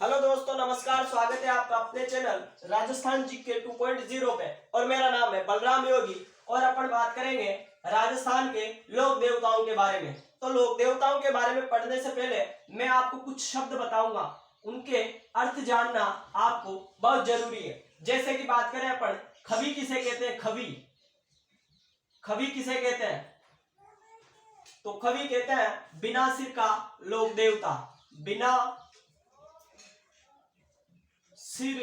Hello दोस्तों, नमस्कार। स्वागत है आपका अपने चैनल राजस्थान जीके 2.0 पे और मेरा नाम है बलराम योगी। और अपन बात करेंगे राजस्थान के लोक देवताओं के बारे में। तो लोक देवताओं के बारे में पढ़ने से पहले मैं आपको कुछ शब्द बताऊंगा, उनके अर्थ जानना आपको बहुत जरूरी है। जैसे कि बात करें अपन, खवी किसे कहते हैं? खवी किसे कहते हैं? तो खवी कहते हैं बिना सिर का लोक देवता। बिना सिर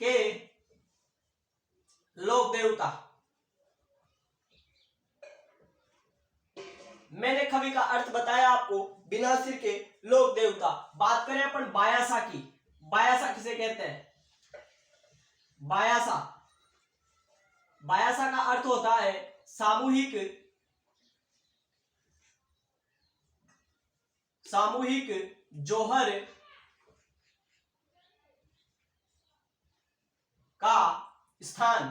के लोक देवता। मैंने खवी का अर्थ बताया आपको, बिना सिर के लोक देवता। बात करें अपन बायासा की। बायासा किसे कहते हैं? बायासा बायासा का अर्थ होता है सामूहिक जोहर का स्थान।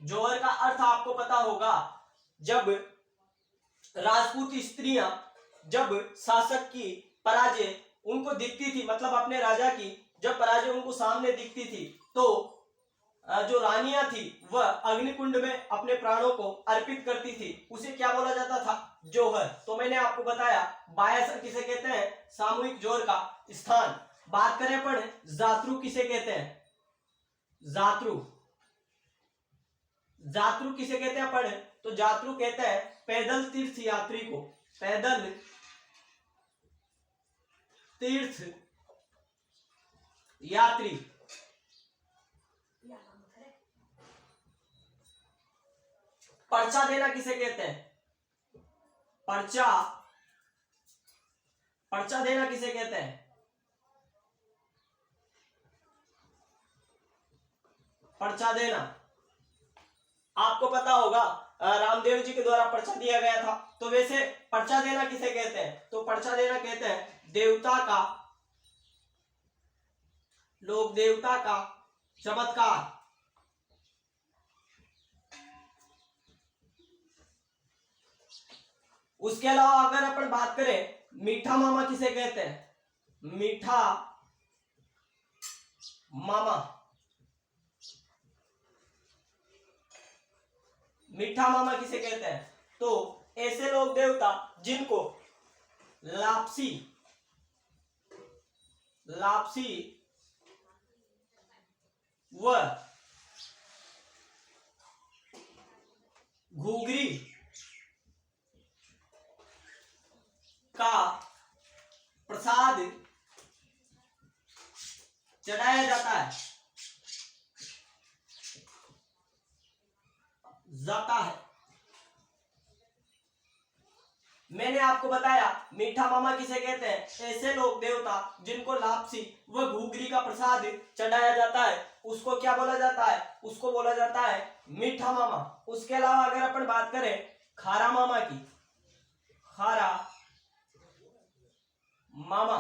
जोहर का अर्थ आपको पता होगा, जब राजपूत स्त्रियां जब शासक की पराजय उनको दिखती थी, मतलब अपने राजा की जब पराजय उनको सामने दिखती थी, तो जो रानियां थी वह अग्निकुंड में अपने प्राणों को अर्पित करती थी। उसे क्या बोला जाता था? जोहर। तो मैंने आपको बताया बायासा किसे कहते हैं? सामूहिक जोहर का स्थान। बात करें पर जातरू किसे कहते हैं? जातरू किसे कहते हैं अपन? तो जातरू कहते हैं पैदल तीर्थ यात्री को। पैदल तीर्थ यात्री। पर्चा देना किसे कहते हैं? पर्चा देना किसे कहते हैं? पर्चा देना आपको पता होगा, रामदेव जी के द्वारा पर्चा दिया गया था। तो वैसे पर्चा देना किसे कहते हैं? तो पर्चा देना कहते हैं देवता का, लोक देवता का चमत्कार। उसके अलावा अगर अपन बात करें, मीठा मामा किसे कहते हैं? मीठा मामा। मीठा मामा किसे कहते हैं? तो ऐसे लोक देवता जिनको लापसी व घूघरी का प्रसाद चढ़ाया जाता है मैंने आपको बताया मीठा मामा किसे कहते हैं? ऐसे लोक देवता जिनको लापसी व घूघरी का प्रसाद चढ़ाया जाता है, उसको क्या बोला जाता है? उसको बोला जाता है मीठा मामा। उसके अलावा अगर अपन बात करें खारा मामा की, खारा मामा,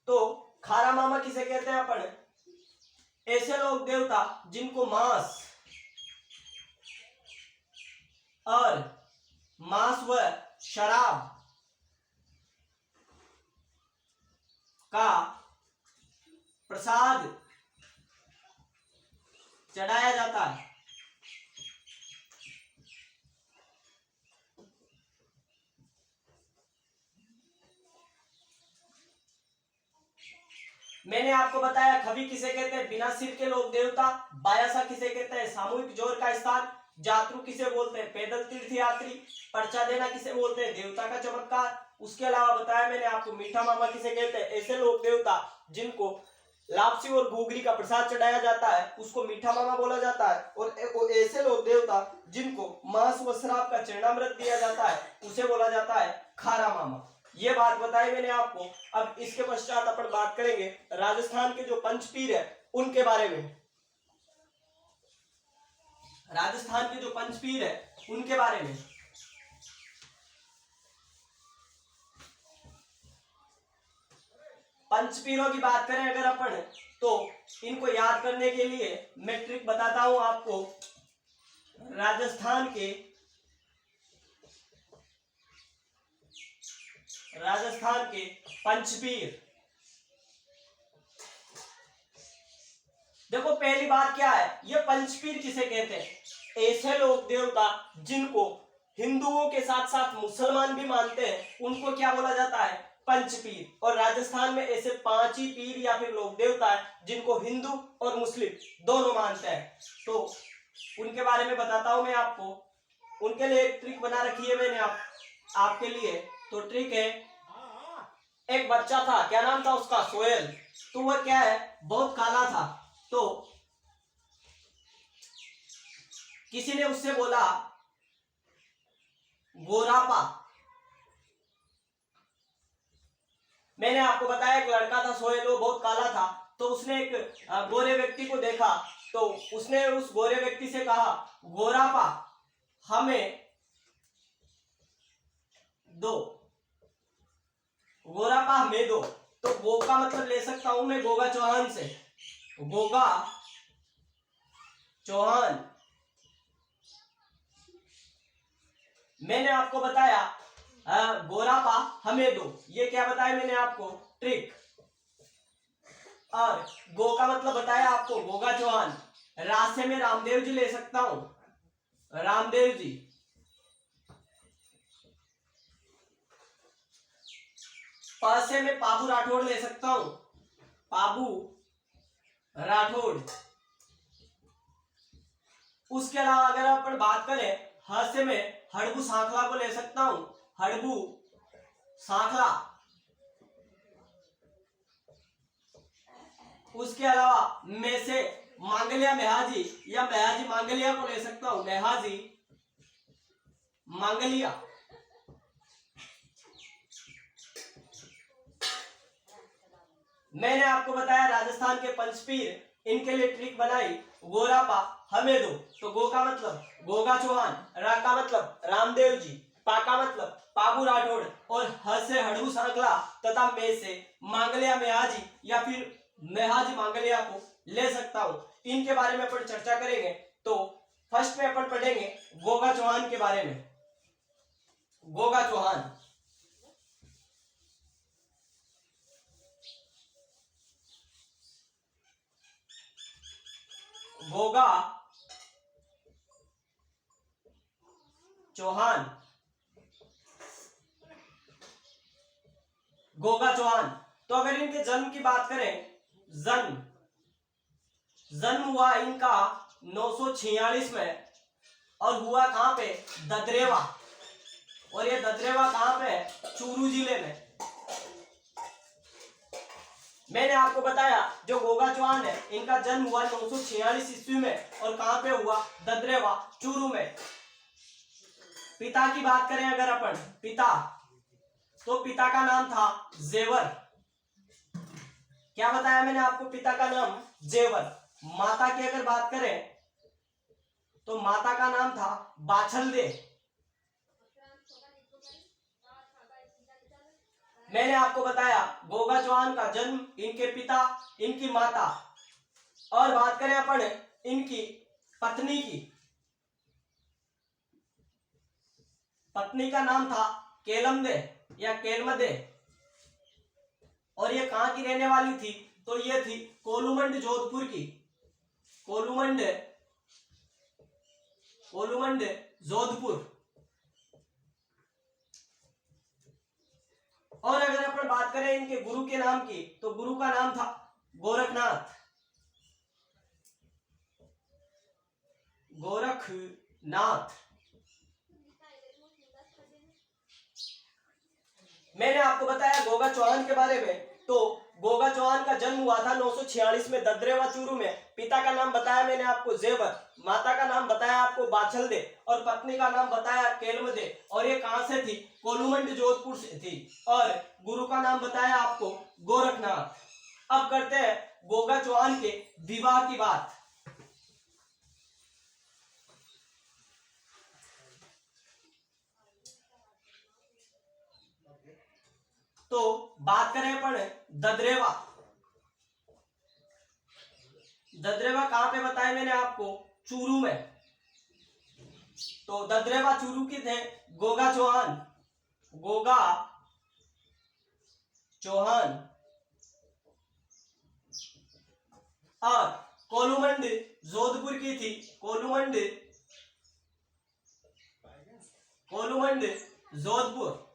तो खारा मामा किसे कहते हैं अपन? ऐसे लोक देवता जिनको मांस व शराब का प्रसाद चढ़ाया जाता है। मैंने आपको बताया खवी किसे कहते हैं? बिना सिर के लोक देवता। बायासा किसे कहते हैं? सामूहिक जोहर का स्थान। जातरू किसे बोलते हैं? पैदल तीर्थ यात्री। पर्चा देना किसे बोलते हैं? देवता का चमत्कार। उसके अलावा बताया मैंने आपको मीठा मामा किसे कहते हैं? ऐसे लोक देवता जिनको लापसी और घूघरी का प्रसाद चढ़ाया जाता है, उसको मीठा मामा बोला जाता है। और ऐसे लोक देवता जिनको मांस व शराब का चरणामृत दिया जाता है, उसे बोला जाता है खारा मामा। ये बात बताई मैंने आपको। अब इसके पश्चात अपन बात करेंगे राजस्थान के जो पंचपीर है उनके बारे में। राजस्थान के जो पंचपीर है उनके बारे में। पंचपीरों की बात करें अगर अपन, तो इनको याद करने के लिए मैं ट्रिक बताता हूं आपको। राजस्थान के राजस्थान के पंचपीर। देखो पहली बात क्या है, ये पंचपीर किसे कहते हैं? ऐसे लोग देवता जिनको हिंदुओं के साथ साथ मुसलमान भी मानते हैं, उनको क्या बोला जाता है? पंचपीर। और राजस्थान में ऐसे 5 ही पीर या फिर लोग देवता है जिनको हिंदू और मुस्लिम दोनों मानते हैं। तो उनके बारे में बताता हूं मैं आपको। उनके लिए एक ट्रिक बना रखी है मैंने आपके लिए। तो ट्रिक है, एक बच्चा था, क्या नाम था उसका? सोहेल। तो वह क्या है, बहुत काला था। तो किसी ने उससे बोला गोरापा। मैंने आपको बताया एक लड़का था सोहेल, वो बहुत काला था। तो उसने एक गोरे व्यक्ति को देखा, तो उसने उस गोरे व्यक्ति से कहा गोरापा हमें दो, गोरापा हमें दो। तो गो का मतलब ले सकता हूं मैं गोगा चौहान से, गोगा चौहान। मैंने आपको बताया गोरापा हमें दो, ये क्या बताया मैंने आपको? ट्रिक। और गो का मतलब बताया आपको गोगा चौहान। रा से मैं रामदेव जी ले सकता हूं, रामदेव जी। प से मैं पाबू राठौड़ ले सकता हूं, पाबू राठौड़। उसके अलावा अगर अपन बात करें ह से मैं हड़बू सांखला को ले सकता हूं, हड़बू सांखला। उसके अलावा मैं से मांगलिया मेहाजी या मेहाजी मांगलिया को ले सकता हूं, मेहाजी मांगलिया। मैंने आपको बताया राजस्थान के पंचपीर, इनके लिए ट्रिक बनाई गोरापा हमें दो। तो गो का मतलब गोगा चौहान, रा का मतलब रामदेव जी, पा का मतलब पाबू राठौड़, और ह से हड़बू सांखला तथा मे से मांगलिया मेहाजी या फिर मेहाजी मांगलिया को ले सकता हूं। इनके बारे में अपन चर्चा करेंगे। तो फर्स्ट में अपन पढ़ेंगे गोगा चौहान के बारे में। गोगा चौहान, गोगा चौहान, गोगा चौहान। तो अगर इनके जन्म की बात करें, जन्म हुआ इनका 946 में, और हुआ कहां पे? ददरेवा। और ये ददरेवा कहां पे है? चूरू जिले में। मैंने आपको बताया जो गोगा चौहान है, इनका जन्म हुआ 946 ईस्वी में, और कहां पे हुआ? ददरेवा, चूरू में। पिता की बात करें अगर अपन, पिता, तो पिता का नाम था जेवर। क्या बताया मैंने आपको? पिता का नाम जेवर। माता की अगर बात करें तो माता का नाम था बाछलदे। मैंने आपको बताया गोगा चौहान का जन्म, इनके पिता, इनकी माता। और बात करें अपन इनकी पत्नी की, पत्नी का नाम था केलमदे या केलमदे। और ये कहां की रहने वाली थी? तो ये थी कोलूमंड जोधपुर की, कोलूमंड जोधपुर। और अगर अपन बात करें इनके गुरु के नाम की, तो गुरु का नाम था गोरखनाथ, गोरखनाथ। मैंने आपको बताया गोगा चौहान के बारे में। तो गोगा चौहान का जन्म हुआ था 946 में ददरेवा चूरू में। पिता का नाम बताया मैंने आपको जेवर, माता का नाम बताया आपको बाछलदे, और पत्नी का नाम बताया केलमदे। और ये कहां से थी? कोलूमंड जोधपुर से थी। और गुरु का नाम बताया आपको गोरखनाथ। अब करते हैं गोगा चौहान के विवाह की बात। तो बात करें अपन ददरेवा, ददरेवा कहां पे बताया मैंने आपको? चूरू में। तो ददरेवा चूरू के थे गोगा चौहान, गोगा चौहान और कोलुमंड जोधपुर की थी। कोलुमंड जोधपुर।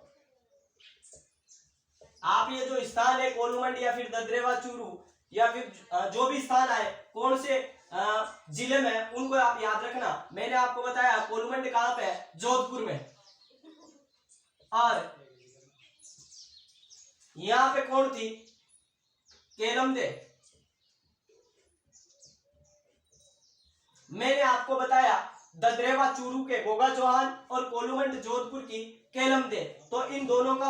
आप ये जो स्थान है कोलुमंड या फिर ददरेवा चूरू या फिर जो भी स्थान आए कौन से जिले में, उनको आप याद रखना। मैंने आपको बताया कोलुमंड कहां पे है, जोधपुर में। और यहां पे कौन थी, केलमदे। मैंने आपको बताया ददरेवा चूरू के गोगा चौहान और कोलुमंड जोधपुर की केलमदे। तो इन दोनों का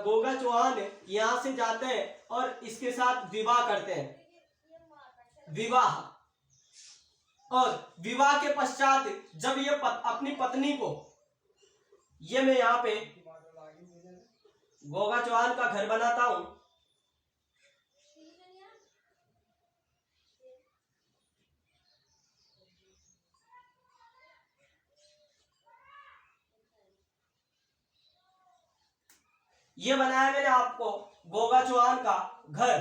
गोगा चौहान यहां से जाते हैं और इसके साथ विवाह करते हैं, विवाह। और विवाह के पश्चात जब ये अपनी पत्नी को, ये मैं यहाँ पे गोगा चौहान का घर बनाता हूं। ये बनाया मैंने आपको गोगा चौहान का घर।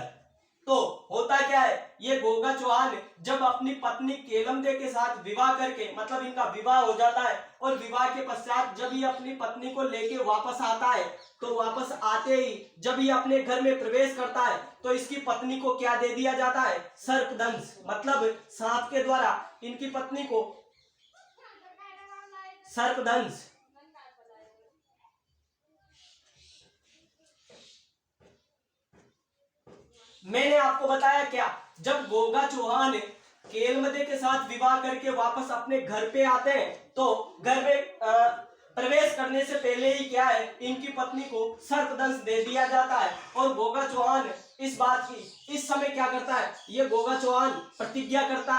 तो होता क्या है, ये गोगा चौहान जब अपनी पत्नी केलमदे के साथ विवाह करके, मतलब इनका विवाह हो जाता है और विवाह के पश्चात जब ये अपनी पत्नी को लेके वापस आता है, तो वापस आते ही जब ये अपने घर में प्रवेश करता है तो इसकी पत्नी को क्या दे दिया जाता है, सर्पदंश, मतलब सांप के द्वारा इनकी पत्नी को सर्पदंश। मैंने आपको बताया क्या, जब गोगा चौहान केलमदे के साथ विवाह करके वापस अपने घर पे आते हैं तो घर में प्रवेश करने से पहले ही क्या है, इनकी पत्नी को सर्पदंश दे दिया जाता है। और गोगा चौहान इस बात की, इस समय क्या करता है, ये गोगा चौहान प्रतिज्ञा करता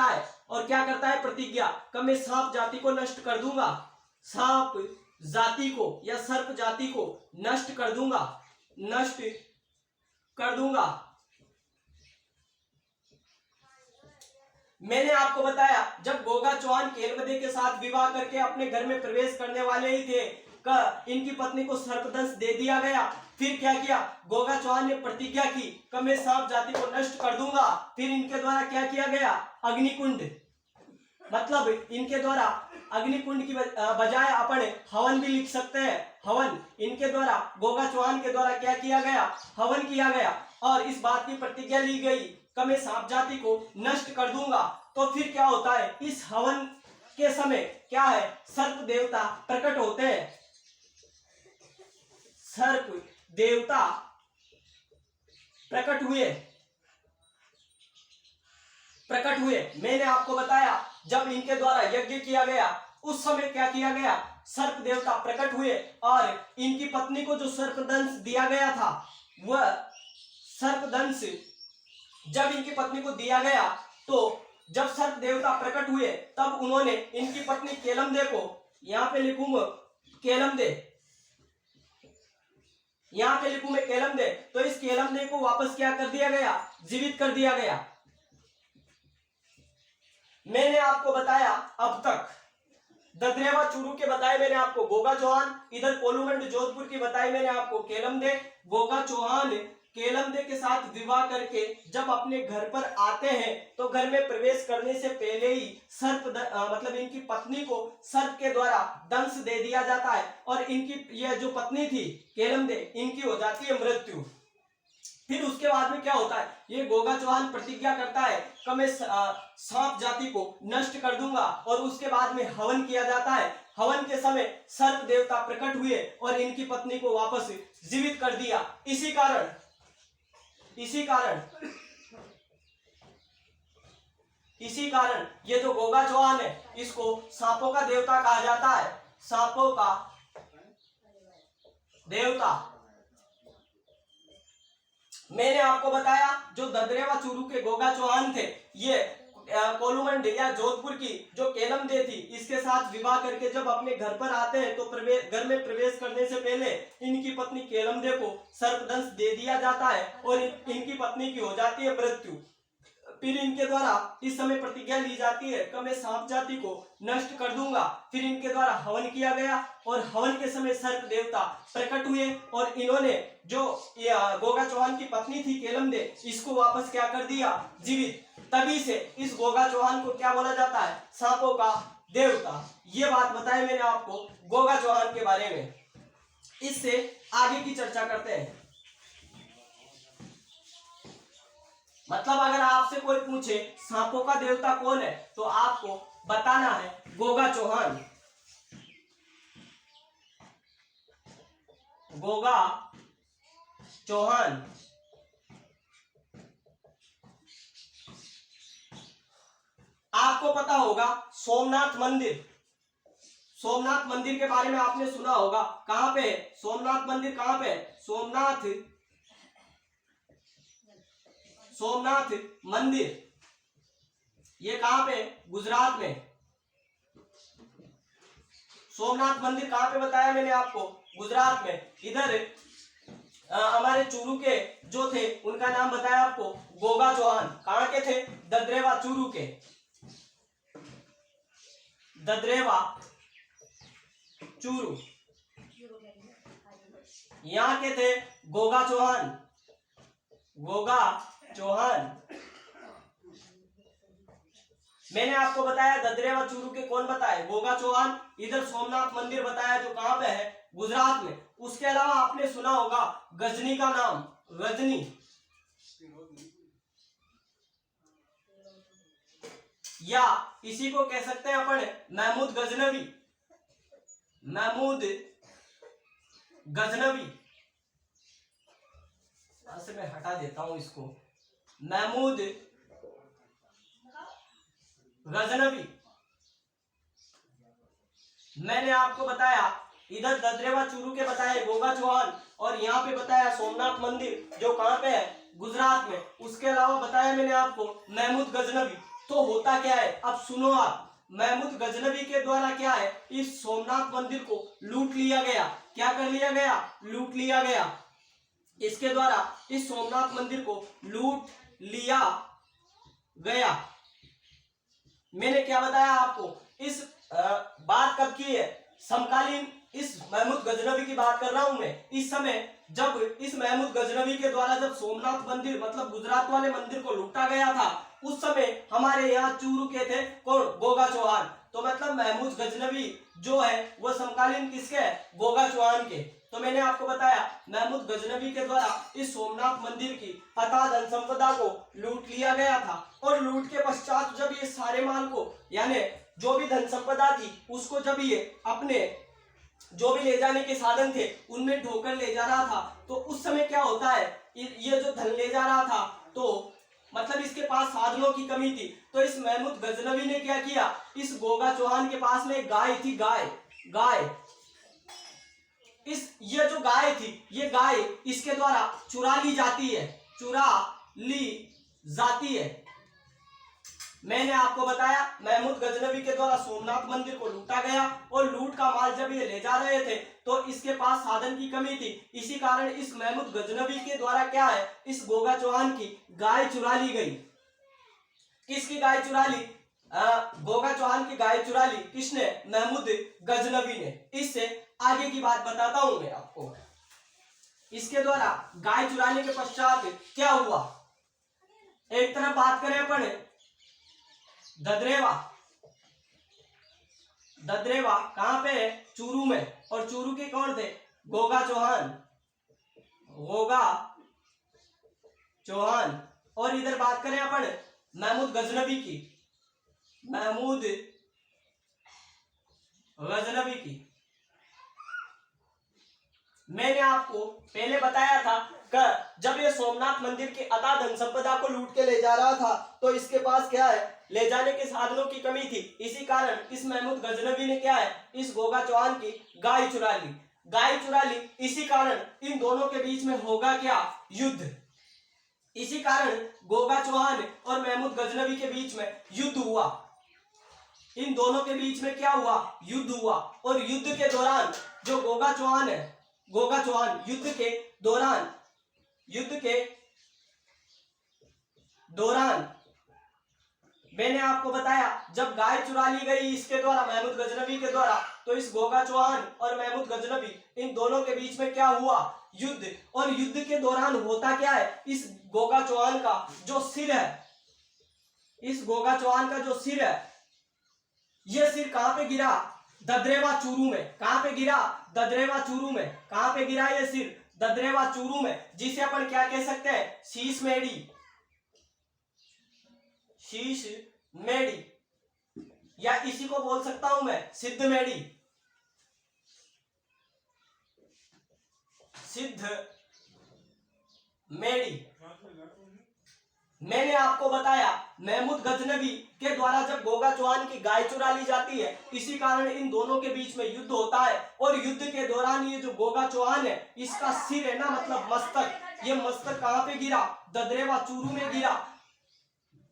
है और क्या करता है प्रतिज्ञा, कि मैं सांप जाति को नष्ट कर दूंगा, सांप जाति को या सर्प जाति को नष्ट कर दूंगा। मैंने आपको बताया जब गोगा चौहान केलमदे के साथ विवाह करके अपने घर में प्रवेश करने वाले ही थे, इनकी पत्नी को सर्पदंश दे दिया गया। फिर क्या किया, गोगा चौहान ने प्रतिज्ञा की कि मैं सांप जाति को नष्ट कर दूंगा। फिर इनके द्वारा क्या किया गया, अग्निकुंड, मतलब इनके द्वारा अग्निकुंड की बजाय अपन हवन भी लिख सकते हैं, हवन। इनके द्वारा गोगा चौहान के द्वारा क्या किया गया, हवन किया गया और इस बात की प्रतिज्ञा ली गई कि मैं सांप जाति को नष्ट कर दूंगा। तो फिर क्या होता है, इस हवन के समय क्या है, सर्प देवता प्रकट होते हैं, सर्प देवता प्रकट हुए। मैंने आपको बताया जब इनके द्वारा यज्ञ किया गया उस समय क्या किया गया, सर्प देवता प्रकट हुए और इनकी पत्नी को जो सर्पदंश दिया गया था, वह सर्पदंश जब इनकी पत्नी को दिया गया तो जब सर्प देवता प्रकट हुए तब उन्होंने इनकी पत्नी केलमदे को, यहां पे लिखूंगा केलमदे, यहां पे लिखूं मैं केलमदे, तो इस केलमदे को वापस क्या कर दिया गया, जीवित कर दिया गया। मैंने आपको बताया अब तक ददरेवा चूरू के बताए मैंने आपको गोगा चौहान, इधर कोलुमंड जोधपुर की बताई मैंने आपको केलमदे। गोगा चौहान केलमदे के साथ विवाह करके जब अपने घर पर आते हैं तो घर में प्रवेश करने से पहले ही सर्प मतलब इनकी पत्नी को सर्प के द्वारा दंश दे दिया जाता है और इनकी यह जो पत्नी थी केलमदे, इनकी हो जाती है मृत्यु। फिर उसके बाद में क्या होता है, ये गोगा चौहान प्रतिज्ञा करता है कि मैं सांप जाति को नष्ट कर दूंगा और उसके बाद में हवन किया जाता है। हवन के समय सर्प देवता प्रकट हुए और इनकी पत्नी को वापस जीवित कर दिया। इसी कारण ये जो गोगा चौहान है इसको सांपों का देवता कहा जाता है, सांपों का देवता। मैंने आपको बताया जो ददरेवा चूरू के गोगा चौहान थे, ये कोलुमंड या जोधपुर की जो केलमदे थी इसके साथ विवाह करके जब अपने घर पर आते हैं तो घर में प्रवेश करने से पहले इनकी पत्नी केलमदे को सर्पदंश दे दिया जाता है और इनकी पत्नी की हो जाती है मृत्यु। फिर इनके द्वारा इस समय प्रतिज्ञा ली जाती है कि मैं सांप जाति को नष्ट कर दूंगा। फिर इनके द्वारा हवन किया गया और हवन के समय सर्प देवता प्रकट हुए और इन्होंने जो गोगा चौहान की पत्नी थी केलमदे, इसको वापस क्या कर दिया, जीवित। तभी से इस गोगा चौहान को क्या बोला जाता है, सांपों का देवता। ये बात बताई मैंने आपको गोगा चौहान के बारे में। इससे आगे की चर्चा करते हैं। मतलब अगर आपसे कोई पूछे सांपों का देवता कौन है, तो आपको बताना है गोगा चौहान। गोगा चौहान। आपको पता होगा सोमनाथ मंदिर, सोमनाथ मंदिर के बारे में आपने सुना होगा। कहां पे है सोमनाथ मंदिर, कहां पे है सोमनाथ मंदिर, ये कहां पे, गुजरात में। सोमनाथ मंदिर कहां पे बताया मैंने आपको, गुजरात में। इधर हमारे चूरू के जो थे उनका नाम बताया आपको गोगा चौहान। कहां के थे, ददरेवा चूरू के, ददरेवा चूरू, यहां के थे गोगा चौहान। गोगा चौहान मैंने आपको बताया ददरेवा चूरू के कौन बताए, गोगा चौहान। इधर सोमनाथ मंदिर बताया जो कहां पे है, गुजरात में। उसके अलावा आपने सुना होगा गजनी का नाम, गजनी, या इसी को कह सकते हैं अपन महमूद गजनवी, महमूद गजनवी। यहां से मैं हटा देता हूं इसको, महमूद गजनवी। मैंने आपको बताया इधर ददरेवा चूरू के बताए गोगा चौहान, और यहाँ पे बताया सोमनाथ मंदिर जो कहां पे है, गुजरात में। उसके अलावा बताया मैंने आपको महमूद गजनवी। तो होता क्या है, अब सुनो आप। महमूद गजनवी के द्वारा क्या है, इस सोमनाथ मंदिर को लूट लिया गया। क्या कर लिया गया, लूट लिया गया। इसके द्वारा इस सोमनाथ मंदिर को लूट लिया गया। मैंने क्या बताया आपको, इस बात कब की है, समकालीन इस महमूद गजनवी की बात कर रहा हूं मैं। इस समय जब इस महमूद गजनवी के द्वारा जब सोमनाथ मंदिर मतलब गुजरात वाले मंदिर को लूटा गया था, उस समय हमारे यहाँ चूरू के थे कौन, गोगा चौहान। तो मतलब महमूद गजनवी जो है वो समकालीन किसके है, गोगा चौहान के। तो मैंने आपको बताया महमूद गजनवी के द्वारा इस सोमनाथ मंदिर की अथाह धन संपदा को लूट लिया गया था। और लूट के पश्चात जब ये सारे माल को, यानी जो भी धन संपदा थी उसको जब ये अपने जो भी ले जाने के साधन थे उनमें ढोकर ले जा रहा था, तो उस समय क्या होता है, ये जो धन ले जा रहा था तो मतलब इसके पास साधनों की कमी थी। तो इस महमूद गजनवी ने क्या किया, इस गोगा चौहान के पास में एक गाय थी, गाय ये जो गाय थी, ये गाय इसके द्वारा चुरा ली जाती है। मैंने आपको बताया महमूद गजनवी के द्वारा सोमनाथ मंदिर को लूटा गया, और लूट का माल जब ये ले जा रहे थे तो इसके पास साधन की कमी थी। इसी कारण इस महमूद गजनवी के द्वारा क्या है, इस गोगा चौहान की गाय चुरा ली गई। किसकी गाय चुरा ली, गोगा चौहान की गाय चुरा ली। किसने, महमूद गजनवी ने। इससे आगे की बात बताता हूं मैं आपको। इसके द्वारा गाय चुराने के पश्चात क्या हुआ, एक तरफ बात करें अपन ददरेवा कहां पे है, चूरू में। और चूरू के कौन थे, गोगा चौहान। और इधर बात करें अपन महमूद गजनवी की। मैंने आपको पहले बताया था कि जब ये सोमनाथ मंदिर के अथाह धन संपदा को लूट के ले जा रहा था तो इसके पास क्या है, ले जाने के साधनों की कमी थी। इसी कारण इस महमूद गजनवी ने क्या है, इस गोगा चौहान की गाय चुरा ली। इसी कारण इन दोनों के बीच में होगा क्या, युद्ध। इसी कारण गोगा चौहान और महमूद गजनवी के बीच में युद्ध हुआ। इन दोनों के बीच में क्या हुआ, युद्ध हुआ। और युद्ध के दौरान जो गोगा चौहान युद्ध के दौरान मैंने आपको बताया जब गाय चुरा ली गई इसके द्वारा, महमूद गजनवी के द्वारा, तो इस गोगा चौहान और महमूद गजनवी इन दोनों के बीच में क्या हुआ, युद्ध। और युद्ध के दौरान होता क्या है, इस गोगा चौहान का जो सिर है, इस गोगा चौहान का जो सिर है, यह सिर कहां पे गिरा, ददरेवा चूरू में। कहां पे गिरा, ददरेवा चूरू में। कहां पे गिरा ये सिर, ददरेवा चूरू में, जिसे अपन क्या कह सकते हैं, शीश मेढ़ी, शीश मेढ़ी, या इसी को बोल सकता हूं मैं सिद्ध मेढ़ी, सिद्ध मेढ़ी। मैंने आपको बताया महमूद गजनवी के द्वारा जब गोगा चौहान की गाय चुरा ली जाती है, इसी कारण इन दोनों के बीच में युद्ध होता है। और युद्ध के दौरान ये जो गोगा चौहान है, इसका सिर है ना, मतलब मस्तक, ये मस्तक कहां पे गिरा, ददरेवा चूरू में गिरा।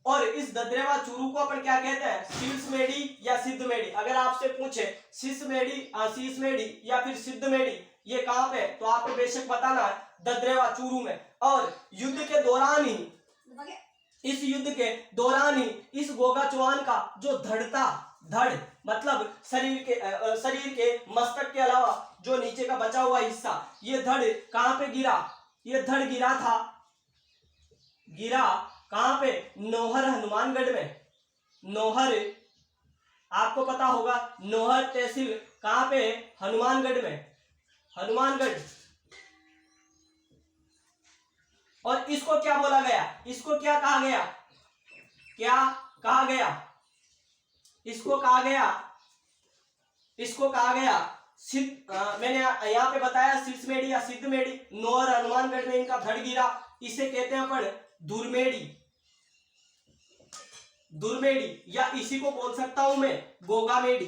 और इस ददरेवा चूरू को अपन क्या कहते हैं, शीर्ष मेढ़ी या सिद्ध मेढ़ी। अगर आपसे पूछे शीश मेढ़ी या फिर सिद्ध मेढ़ी ये कहां पे, तो आपको बेशक बताना है ददरेवा चूरू में। और युद्ध के दौरान ही, इस युद्ध के दौरान ही इस गोगा चौहान का जो धड़ मतलब शरीर के मस्तक के अलावा जो नीचे का बचा हुआ हिस्सा, ये धड़ कहां पे गिरा, ये धड़ गिरा था, गिरा कहां पे, नौहर हनुमानगढ़ में। नौहर आपको पता होगा, नौहर तहसील कहां पे, हनुमानगढ़ में, हनुमानगढ़। और इसको क्या बोला गया, इसको क्या कहा गया, क्या कहा गया, इसको कहा गया, इसको कहा गया मैंने यहाँ पे बताया शीर्ष मेढ़ी या सिद्ध मेढ़ी। नौहर हनुमानगढ़ में इनका धड़ गिरा, इसे कहते हैं अपन धुरमेढ़ी, धुरमेढ़ी, या इसी को बोल सकता हूं मैं गोगा मेढ़ी,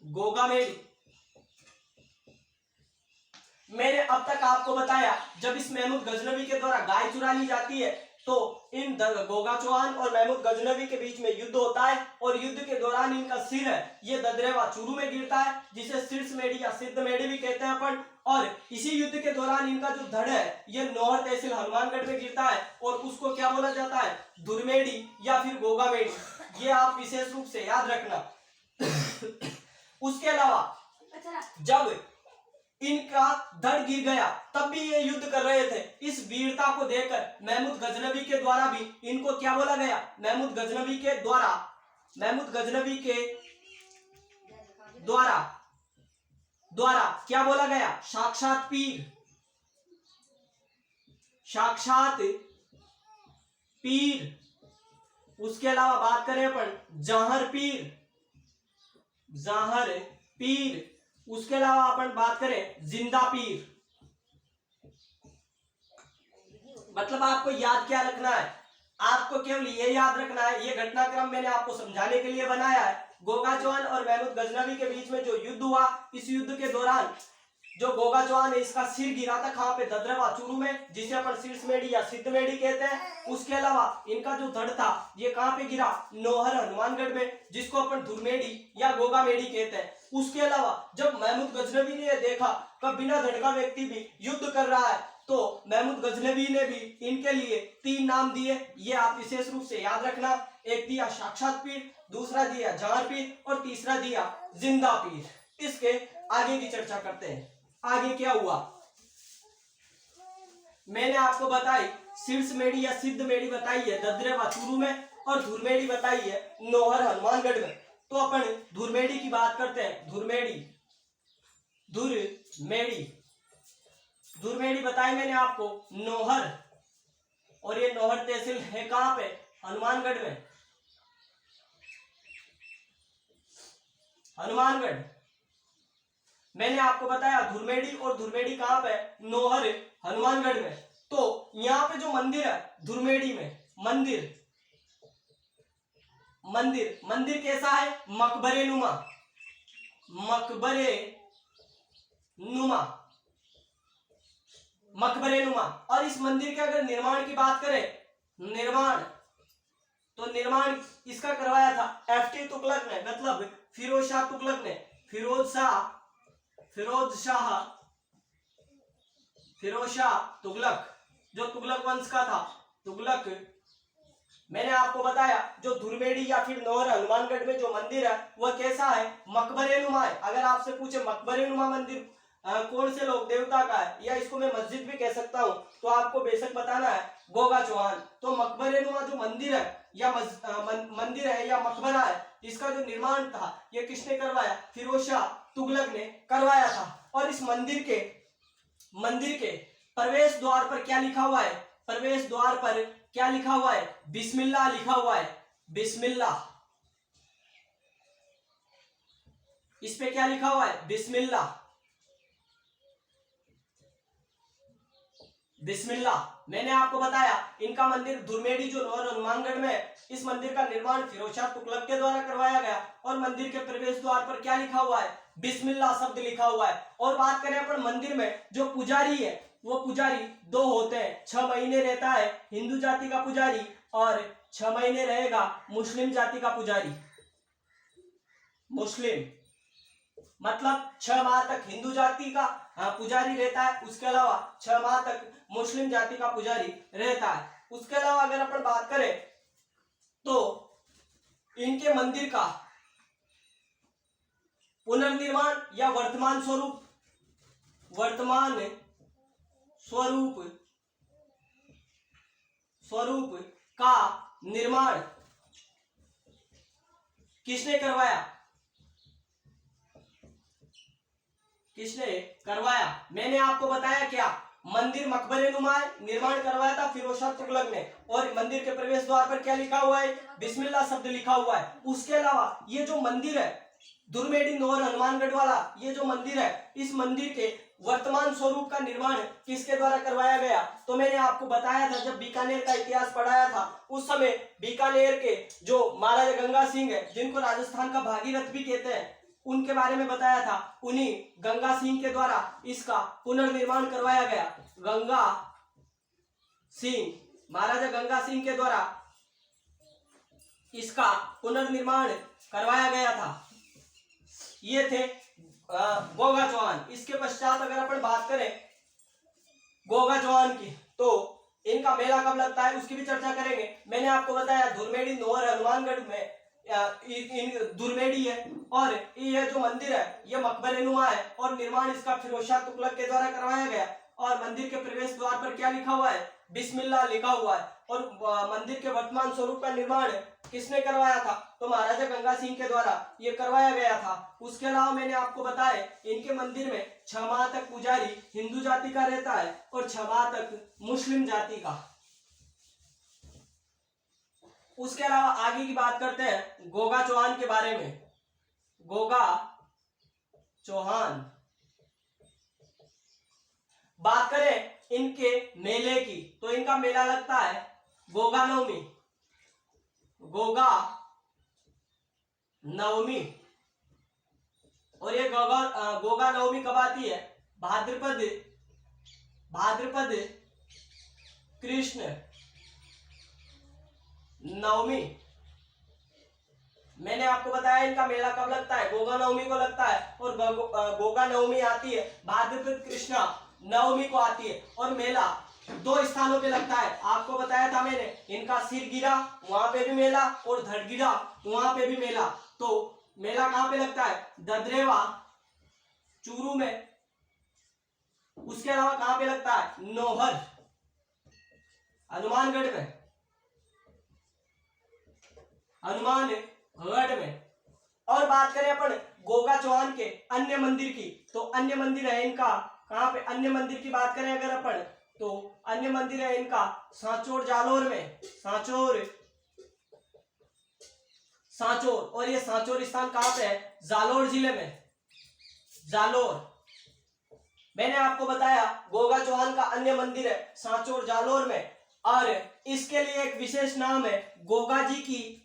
गोगा मेढ़ी। मैंने अब तक आपको बताया जब इस महमूद गजनवी के द्वारा गाय चुरा ली जाती है, तो इन गोगा चौहान और महमूद गजनवी के बीच में युद्ध होता है। और युद्ध के दौरान इनका सिर है ये ददरेवा चूरू में गिरता है, जिसे शीर्ष मेढ़ी या सिद्ध मेढ़ी भी कहते हैं अपन। और इसी युद्ध के दौरान इनका जो धड़ है ये नौहर तहसील हनुमानगढ़ में गिरता है, और उसको क्या बोला जाता है, धुरमेढ़ी या फिर गोगा मेढ़ी। ये आप विशेष रूप से याद रखना। उसके अलावा जब इनका धड़ गिर गया तब भी ये युद्ध कर रहे थे। इस वीरता को देखकर महमूद गजनवी के द्वारा भी इनको क्या बोला गया, महमूद गजनवी के द्वारा, महमूद गजनवी के द्वारा क्या बोला गया, साक्षात पीर, साक्षात पीर। उसके अलावा बात करें अपन जहर पीर, जहर पीर। उसके अलावा अपन बात करें जिंदा पीर। मतलब आपको याद क्या रखना है, आपको केवल ये याद रखना है, ये घटनाक्रम मैंने आपको समझाने के लिए बनाया है। गोगा चौहान और महमूद गजनवी के बीच में जो युद्ध हुआ, इस युद्ध के दौरान जो गोगा चौहान है इसका सिर गिरा था कहां पे, ददरेवा चूरू में, जिसे अपन शीर्ष मेढ़ी या सिद्ध मेढ़ी कहते हैं। उसके अलावा इनका जो धड़ था ये कहां पे गिरा, नौहर हनुमानगढ़ में, जिसको अपन धुरमेढ़ी या गोगा मेढ़ी कहते हैं। उसके अलावा जब महमूद गजनवी ने देखा कि बिना धड़ का व्यक्ति भी युद्ध कर रहा है, तो महमूद गजनवी ने भी इनके लिए 3 नाम दिए, ये आप विशेष रूप से याद रखना। एक दिया साक्षात पीर, दूसरा दिया जहर पीर, और तीसरा दिया जिंदा पीर। इसके आगे की चर्चा करते हैं। आगे क्या हुआ, मैंने आपको बताई शीर्ष मेढ़ी या सिद्ध मेढ़ी बताई है ददरेवा चूरू में, और धुरमेढ़ी बताई है नौहर हनुमानगढ़ में। तो अपन धुरमेढ़ी की बात करते हैं। धुरमेढ़ी बताई मैंने आपको नौहर, और ये नौहर तहसील है कहां पे, हनुमानगढ़ में, हनुमानगढ़। मैंने आपको बताया धुरमेढ़ी, और धुरमेढ़ी कहां पे, नौहर हनुमानगढ़ में। तो यहाँ पे जो मंदिर है धुरमेढ़ी में, मंदिर कैसा है, मकबरे नुमा। और इस मंदिर के अगर निर्माण की बात करें, निर्माण इसका करवाया था FT तुगलक ने, मतलब फिरोज शाह तुगलक ने। फिरोज शाह तुगलक जो तुगलक वंश का था, तुगलक मैंने आपको बताया जो धुरमेड़ी या फिर नौहर हनुमानगढ़ में जो मंदिर है वह कैसा है, मकबरे नुमा है। अगर आपसे पूछे मकबरे नुमा मंदिर कौन से लोग देवता का है, या इसको मैं मस्जिद भी कह सकता हूँ, तो आपको बेशक बताना है गोगा चौहान। तो मकबरे नुमा जो मंदिर है या मंदिर है या मकबरा है, इसका जो निर्माण था ये किसने करवाया, फिरोज शाह तुगलक ने करवाया था। और इस मंदिर के प्रवेश द्वार पर क्या लिखा हुआ है, प्रवेश द्वार पर क्या लिखा हुआ है, बिस्मिल्लाह लिखा हुआ है, बिस्मिल्लाह। इस पे क्या लिखा हुआ है, बिस्मिल्लाह, बिस्मिल्लाह। मैंने आपको बताया इनका मंदिर धुरमेड़ी जो नौहर हनुमानगढ़ में है, इस मंदिर का निर्माण फिरोज शाह तुगलक के द्वारा करवाया गया। और मंदिर के प्रवेश द्वार पर क्या लिखा हुआ है, बिस्मिल्लाह शब्द लिखा हुआ है। और बात करें अपन मंदिर में जो पुजारी है, वो पुजारी दो होते हैं। 6 महीने रहता है हिंदू जाति का पुजारी और 6 महीने रहेगा मुस्लिम जाति का पुजारी। मुस्लिम मतलब 6 माह तक हिंदू जाति का पुजारी रहता है, उसके अलावा 6 माह तक मुस्लिम जाति का पुजारी रहता है। उसके अलावा अगर अपन बात करें तो इनके मंदिर का पुनर्निर्माण या वर्तमान स्वरूप का निर्माण किसने करवाया, मैंने आपको बताया क्या, मंदिर मकबरे नुमा है, निर्माण करवाया था फिरोज शाह तुगलक ने। और मंदिर के प्रवेश द्वार पर क्या लिखा हुआ है, बिस्मिल्लाह शब्द लिखा हुआ है। उसके अलावा ये जो मंदिर है धुरमेड़ी नौहर हनुमानगढ़ वाला, ये जो मंदिर है, इस मंदिर के वर्तमान स्वरूप का निर्माण किसके द्वारा करवाया गया, तो मैंने आपको बताया था जब बीकानेर का इतिहास पढ़ाया था, उस समय बीकानेर के जो महाराजा गंगा सिंह है, जिनको राजस्थान का भागीरथ भी कहते हैं, उनके बारे में बताया था। उन्हीं गंगा सिंह के द्वारा इसका पुनर्निर्माण करवाया गया। महाराजा गंगा सिंह के द्वारा इसका पुनर्निर्माण करवाया गया था। ये थे गोगा चौहान। इसके पश्चात अगर अपन बात करें गोगा चौहान की, तो इनका मेला कब लगता है उसकी भी चर्चा करेंगे। मैंने आपको बताया धुरमेड़ी नौहर हनुमानगढ़ में धुरमेड़ी है, और ये जो मंदिर है ये मकबरे नुमा है, और निर्माण इसका फिरोज शाह तुगलक के द्वारा करवाया गया। और मंदिर के प्रवेश द्वार पर क्या लिखा हुआ है, बिस्मिल्लाह लिखा हुआ है। और मंदिर के वर्तमान स्वरूप का निर्माण किसने करवाया था, तो महाराजा गंगा सिंह के द्वारा ये करवाया गया था। उसके अलावा मैंने आपको बताया इनके मंदिर में 6 माह तक पुजारी हिंदू जाति का रहता है और 6 माह तक मुस्लिम जाति का। उसके अलावा आगे की बात करते हैं गोगा चौहान के बारे में। गोगा चौहान, बात करें इनके मेले की, तो इनका मेला लगता है गोगा नवमी। और ये गोगा नवमी कब आती है, भाद्रपद कृष्ण नवमी। मैंने आपको बताया इनका मेला कब लगता है, गोगा नवमी को लगता है। और गोगा नवमी आती है भाद्रपद कृष्णा नवमी को आती है। और मेला 2 स्थानों पे लगता है, आपको बताया था मैंने, इनका सिरगिरा वहां पे भी मेला और धड़गिरा वहां पे भी मेला। तो मेला कहां पे लगता है, ददरेवा चूरू में। उसके अलावा कहां पे लगता है, नौहर हनुमानगढ़ में, और बात करें अपन गोगा चौहान के अन्य मंदिर की, तो अन्य मंदिर है इनका कहां पे, अन्य मंदिर की बात करें अगर अपन, तो अन्य मंदिर है इनका सांचौर जालोर में, सांचौर। और ये सांचौर स्थान कहां पे है, जालोर जिले में, जालोर। मैंने आपको बताया गोगा चौहान का अन्य मंदिर है सांचौर जालोर में, और इसके लिए एक विशेष नाम है गोगा जी की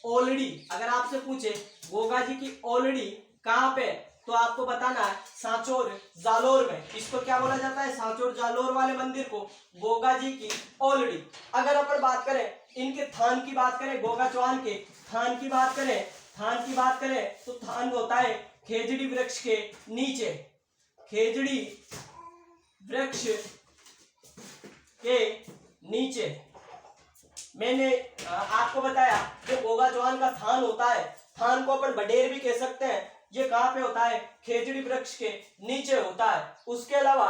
ओलड़ी। अगर आपसे पूछे गोगा जी की ओलड़ी कहां पे, तो आपको बताना है सांचौर जालोर में। इसको क्या बोला जाता है, सांचौर जालोर वाले मंदिर को गोगा जी की ओलड़ी। अगर अपन बात करें इनके थान की बात करें, गोगा चौहान के थान की बात करें तो थान होता है खेजड़ी वृक्ष के नीचे, खेजड़ी वृक्ष के नीचे। मैंने आपको बताया जो गोगा चौहान का थान होता है, थान को अपन बडेर भी कह सकते हैं, ये कहाँ पे होता है? खेजड़ी वृक्ष के नीचे होता है। उसके अलावा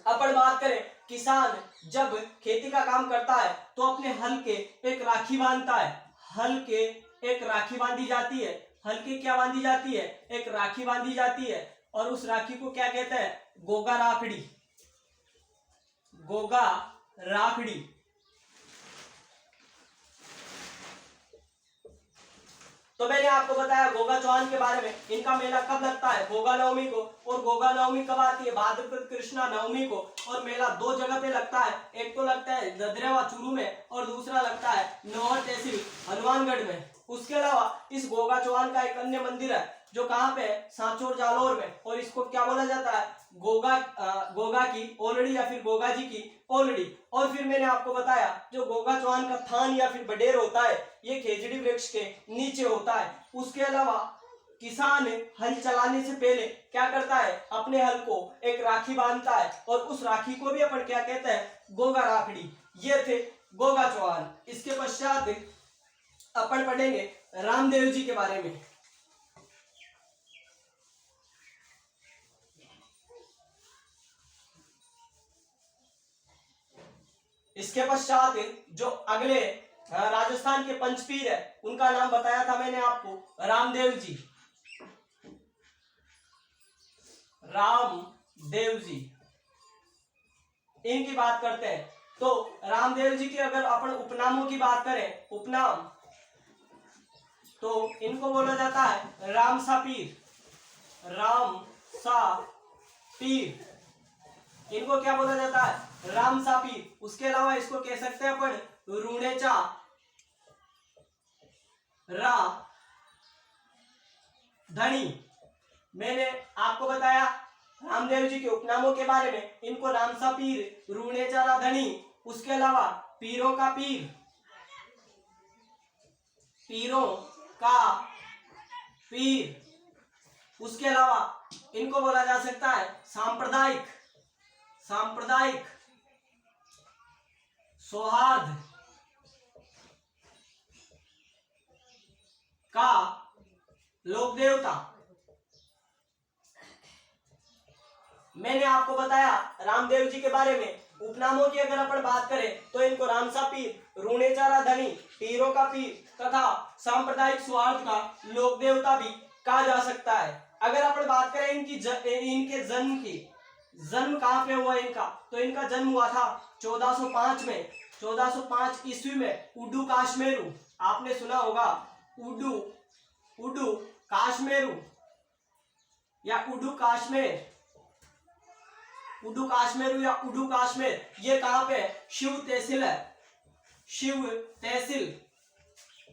अपन बात करें, किसान जब खेती का काम करता है तो अपने हल के एक राखी बांधता है, हल के एक राखी बांधी जाती है, हल की क्या बांधी जाती है? एक राखी बांधी जाती है, और उस राखी को क्या कहते हैं? गोगा राखड़ी, गोगा राखड़ी। तो मैंने आपको बताया गोगा चौहान के बारे में। इनका मेला कब लगता है? गोगा नवमी को। और गोगा नवमी कब आती है? भाद्रपद कृष्णा नवमी को। और मेला दो जगह पे लगता है, एक तो लगता है ददरेवा चूरू में और दूसरा लगता है नौहर तहसील हनुमानगढ़ में। उसके अलावा इस गोगा चौहान का एक अन्य मंदिर है जो कहाँ पे है? सांचौर जालौर में, और इसको क्या बोला जाता है? गोगा की ओलड़ी या फिर गोगा जी की ओलड़ी। और फिर मैंने आपको बताया जो गोगा चौहान का थान या फिर बडेर होता है ये खेजड़ी वृक्ष के नीचे होता है। उसके अलावा किसान हल चलाने से पहले क्या करता है? अपने हल को एक राखी बांधता है, और उस राखी को भी अपन क्या कहते हैं? गोगा राखड़ी। ये थे गोगा चौहान। इसके पश्चात अपन पढ़ेंगे रामदेव जी के बारे में। इसके पश्चात जो अगले राजस्थान के पंचपीर है उनका नाम बताया था मैंने आपको, रामदेव जी। रामदेव जी, इनकी बात करते हैं। तो रामदेव जी की अगर अपन उपनामों की बात करें, उपनाम, तो इनको बोला जाता है रामसा पीर, रामसा पीर। इनको क्या बोला जाता है? रामसा पीर। उसके अलावा इसको कह सकते हैं अपन रूणेचा रा धनी। मैंने आपको बताया रामदेव जी के उपनामों के बारे में, इनको रामसा पीर, रूणेचा रा धनी। उसके अलावा पीरों का पीर, पीरों का पीर। उसके अलावा इनको बोला जा सकता है सांप्रदायिक, सांप्रदायिक सौहार्द का लोक देवता। मैंने आपको बताया रामदेव जी के बारे में। उपनामों की अगर अपन बात करें तो इनको रामसा पीर, रूणेचारा धनी, पीरों का पीर तथा सांप्रदायिक सौहार्द का लोक देवता भी कहा जा सकता है। अगर अपन बात करें इनके जन्म की, जन्म कहाँ पे हुआ इनका, तो इनका जन्म हुआ था 1405 में, 1405 ईस्वी में उडू काश्मेरू। आपने सुना होगा उडू काश्मेरू या उडू काश्मीर, उडू काश्मेरू या उडू काश्मीर। ये कहाँ पे है? शिव तहसील है, शिव तहसील।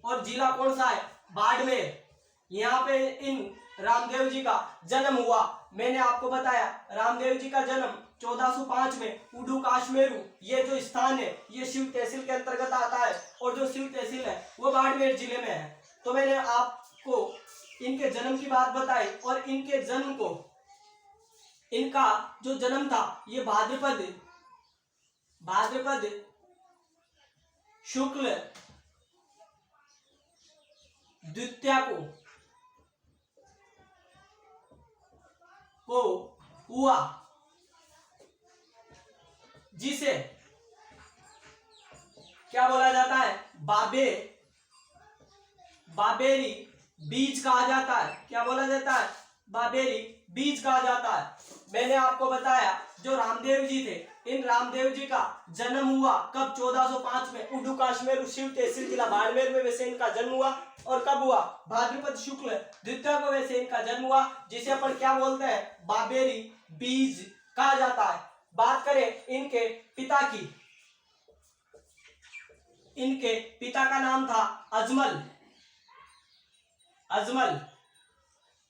और जिला कौन सा है? बाड़मेर। यहाँ पे इन रामदेव जी का जन्म हुआ। मैंने आपको बताया रामदेव जी का जन्म 1405 में उडू काश्मेरू, ये जो स्थान है ये शिव तहसील के अंतर्गत आता है, और जो शिव तहसील है वो बाड़मेर जिले में है। तो मैंने आपको इनके जन्म की बात बताई, और इनके जन्म को, इनका जो जन्म था ये भाद्रपद शुक्ल द्वितीया को हुआ, जिसे क्या बोला जाता है? बाबेरी बीज कहा जाता है। क्या बोला जाता है? बाबेरी बीज कहा जाता है। मैंने आपको बताया जो रामदेव जी थे, इन रामदेव जी का जन्म हुआ कब? 1405 में उडू काश्मीर शिव तहसील जिला बाड़मेर में वैसे इनका जन्म हुआ। और कब हुआ? भाद्रपद शुक्ल द्वितीया को वैसे इनका जन्म हुआ, जिसे अपन क्या बोलते हैं? बाबेरी बीज कहा जाता है। बात करें इनके पिता की, इनके पिता का नाम था अजमल,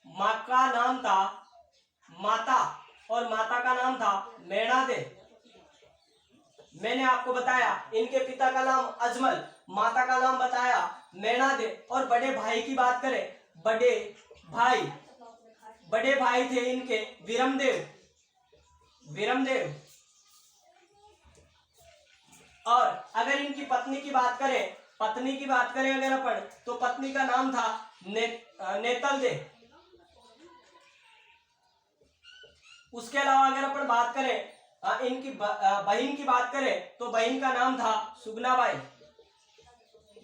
माँ का नाम था माता, और माता का नाम था मैणादे। मैंने आपको बताया इनके पिता का नाम अजमल, माता का नाम बताया मैणादे। और बड़े भाई की बात करें, बड़े भाई थे इनके विरमदेव, विरमदेव। और अगर इनकी पत्नी की बात करें, अगर अपन, तो पत्नी का नाम था नेतल दे। उसके अलावा अगर अपन बात करें इनकी बहन की बात करें, तो बहन का नाम था सुगनाबाई।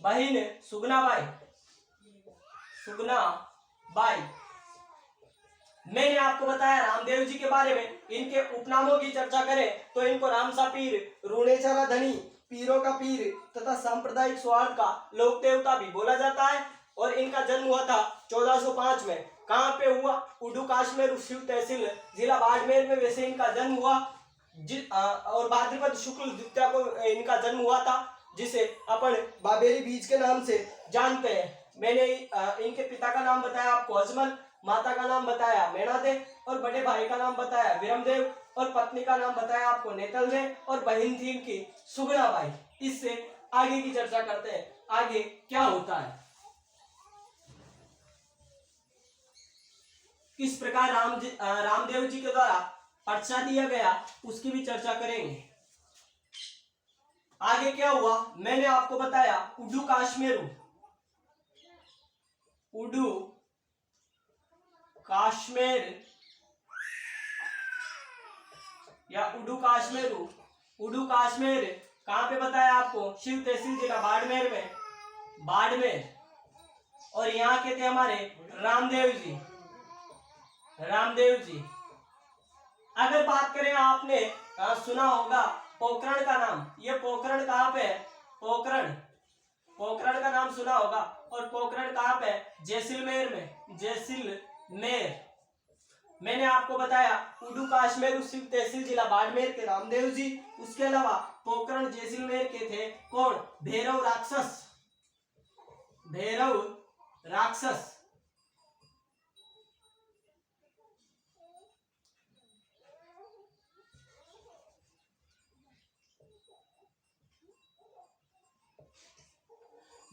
बहन सुगनाबाई। मैंने आपको बताया रामदेव जी के बारे में। इनके उपनामों की चर्चा करें तो इनको रामसा पीर, रूणेचरा धनी, पीरों का पीर तथा सांप्रदायिक सौहार्द का लोक देवता भी बोला जाता है। और इनका जन्म हुआ था 1405 में। कहाँ पे हुआ? उडू काश्मीर शिव तहसील जिला बाड़मेर में वैसे इनका जन्म हुआ। और भाद्रपद शुक्ल द्वितीया को इनका जन्म हुआ था, जिसे अपन बाबेरी बीज के नाम से जानते हैं। मैंने इनके पिता का नाम बताया आपको अजमल, माता का नाम बताया मेणादे, और बड़े भाई का नाम बताया विरमदेव, और पत्नी का नाम बताया आपको नेतल दे, और बहन थी इनकी सुगनाबाई। इससे आगे की चर्चा करते हैं, आगे क्या होता है, किस प्रकार रामदेव जी के द्वारा पर्चा दिया गया, उसकी भी चर्चा करेंगे। आगे क्या हुआ मैंने आपको बताया, उडू काश्मीरू, उडू काश्मीर या उडू काश्मीरू, उडू काश्मीर कहां पे बताया आपको? शिव तहसील जिला बाड़मेर में, बाड़मेर। और यहाँ के थे हमारे रामदेव जी, रामदेव जी। अगर बात करें, आपने सुना होगा पोखरण का नाम। ये पोखरण कहाँ पे है? पोखरण, पोखरण का नाम सुना होगा। और पोखरण कहाँ पे है? जैसलमेर में, जैसलमेर। मैंने आपको बताया उडू काश्मीर शिव तहसील जिला बाड़मेर के रामदेव जी। उसके अलावा पोखरण जैसलमेर के थे कौन? भैरव राक्षस, भैरव राक्षस।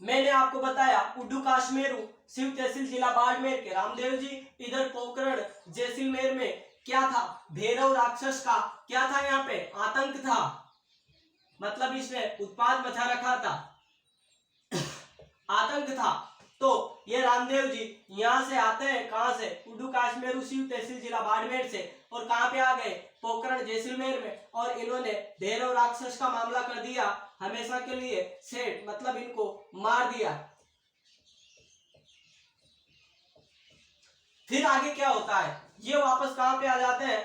मैंने आपको बताया उडू काश्मीरू शिव तहसील जिला बाड़मेर के रामदेव जी। इधर पोखरण जैसलमेर में क्या था? भैरव राक्षस का क्या था? यहाँ पे आतंक था, मतलब इसने उत्पाद मचा रखा था, आतंक था। तो ये रामदेव जी यहाँ से आते हैं, कहां से? उडू काश्मीरू शिव तहसील जिला बाड़मेर से। और कहां पे आ गए? पोखरण जैसलमेर में। और इन्होंने भैरव राक्षस का मामला कर दिया हमेशा के लिए सेट, मतलब इनको मार दिया। फिर आगे क्या होता है? ये वापस कहां पे आ जाते हैं?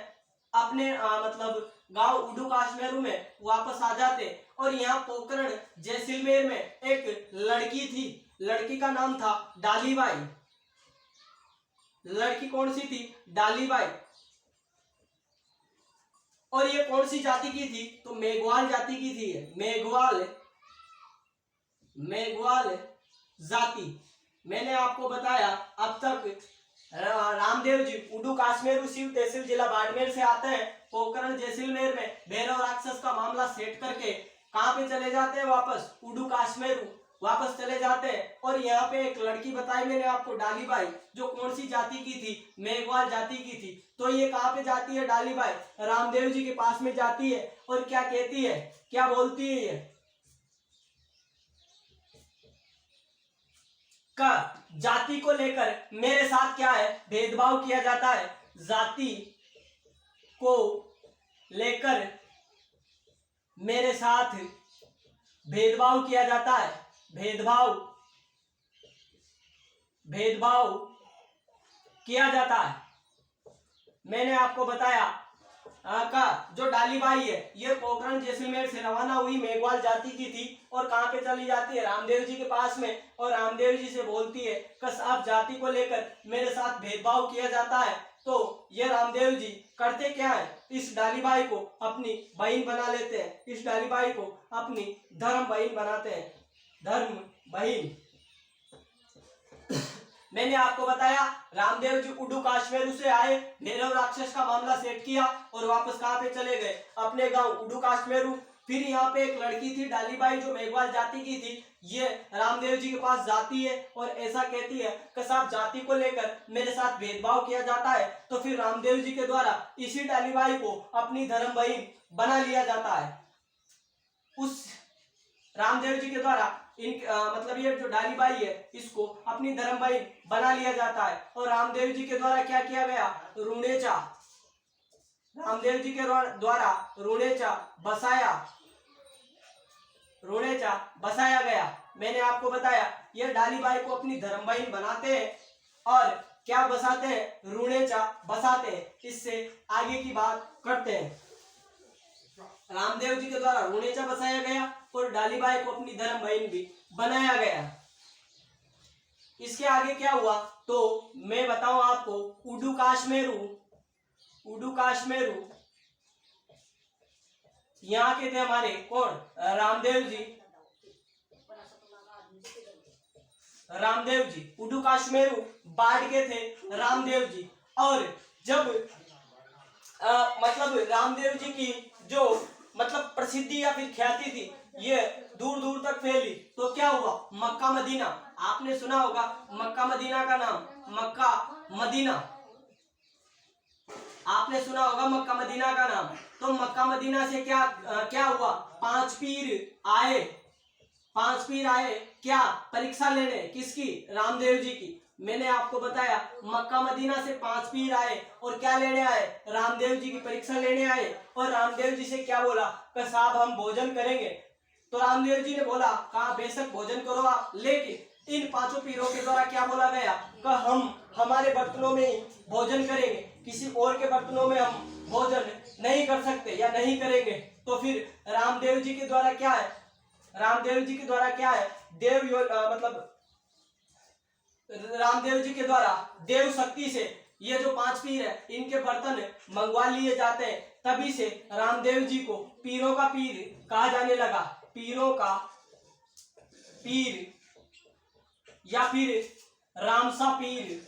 अपने मतलब गांव उडू काश्मीरू में वापस आ जाते। और यहाँ पोखरण जैसलमेर में एक लड़की थी, लड़की का नाम था डालीबाई। लड़की कौन सी थी? डालीबाई। और ये कौन सी जाति की थी? तो मेघवाल जाति की थी। मेघवाल, मेघवाल जाति। मैंने आपको बताया अब तक रामदेव जी उडू काश्मीरू शिव तहसील जिला बाड़मेर से आते हैं, पोखरण जैसलमेर में भैरव राक्षस का मामला सेट करके कहां पे चले जाते हैं? वापस उडू काश्मीरू वापस चले जाते हैं। और यहाँ पे एक लड़की बताई मैंने आपको डालीबाई, जो कौन सी जाति की थी? मेघवाल जाति की थी। तो ये कहाँ पे जाती है डालीबाई? रामदेव जी के पास में जाती है। और क्या कहती है, क्या बोलती है? ये का जाति को लेकर मेरे साथ क्या है? भेदभाव किया जाता है। जाति को लेकर मेरे साथ भेदभाव किया जाता है। भेदभाव, भेदभाव किया जाता है। मैंने आपको बताया का जो डालीबाई है ये पोखरण जैसलमेर से रवाना हुई, मेघवाल जाति की थी। और कहां पे चली जाती है? रामदेव जी के पास में। और रामदेव जी से बोलती है कि आप जाति को लेकर मेरे साथ भेदभाव किया जाता है। तो ये रामदेव जी करते क्या है? इस डालीबाई को अपनी बहन बना लेते हैं। इस डालीबाई को अपनी धर्म बहन बनाते हैं, धर्म बहन। मैंने आपको बताया रामदेव जी उडू काश्मीरू से आए, भैरव राक्षस का मामला सेट किया और वापस कहां पे चले गए? अपने गांव उडू काश्मीरू। फिर यहाँ पे एक लड़की थी डालीबाई जो मेघवाल जाति की थी, ये रामदेव जी के पास जाती है और ऐसा कहती है कि साहब जाति को लेकर मेरे साथ भेदभाव किया जाता है। तो फिर रामदेव जी के द्वारा इसी डालीबाई को अपनी धर्म बहन बना लिया जाता है। उस रामदेव जी के द्वारा मतलब ये जो डालीबाई है इसको अपनी धर्म बहन बना लिया जाता है। और रामदेव जी के द्वारा क्या किया गया, रुणेचा, रामदेव जी के द्वारा रुणेचा बसाया गया। मैंने आपको बताया ये डालीबाई को अपनी धर्म बहन बनाते हैं और क्या बसाते हैं, रुणेचा बसाते हैं। इससे आगे की बात करते हैं। रामदेव जी के द्वारा रुणेचा बसाया गया और डालीबाई को अपनी धर्म बहन भी बनाया गया। इसके आगे क्या हुआ तो मैं बताऊं आपको, उडू काश्मेरू यहाँ के थे हमारे कौन, रामदेव जी। उडू काश्मेरू बाढ़ के थे रामदेव जी। और जब मतलब रामदेव जी की जो मतलब प्रसिद्धि या फिर ख्याति थी ये दूर दूर तक फैली, तो क्या हुआ, मक्का मदीना, आपने सुना होगा मक्का मदीना का नाम, मक्का मदीना आपने सुना होगा मक्का मदीना का नाम। तो मक्का मदीना से क्या हुआ, 5 पीर आए क्या, परीक्षा लेने, किसकी, रामदेव जी की। मैंने आपको बताया मक्का मदीना से 5 पीर आए और क्या लेने आए, रामदेव जी की परीक्षा लेने आए। और रामदेव जी से क्या बोला कि साहब हम भोजन करेंगे। तो रामदेव जी ने बोला कहा बेशक भोजन करो आप, लेकिन इन 5 पीरों के द्वारा क्या बोला गया कि हम हमारे बर्तनों में ही भोजन करेंगे, किसी और के बर्तनों में हम भोजन नहीं कर सकते या नहीं करेंगे। तो फिर रामदेव जी के द्वारा क्या है, मतलब रामदेव जी के द्वारा देव शक्ति से ये जो 5 पीर है इनके बर्तन मंगवा लिए जाते हैं। तभी से रामदेव जी को पीरों का पीर कहा जाने लगा, पीरों का पीर या फिर रामसा पीर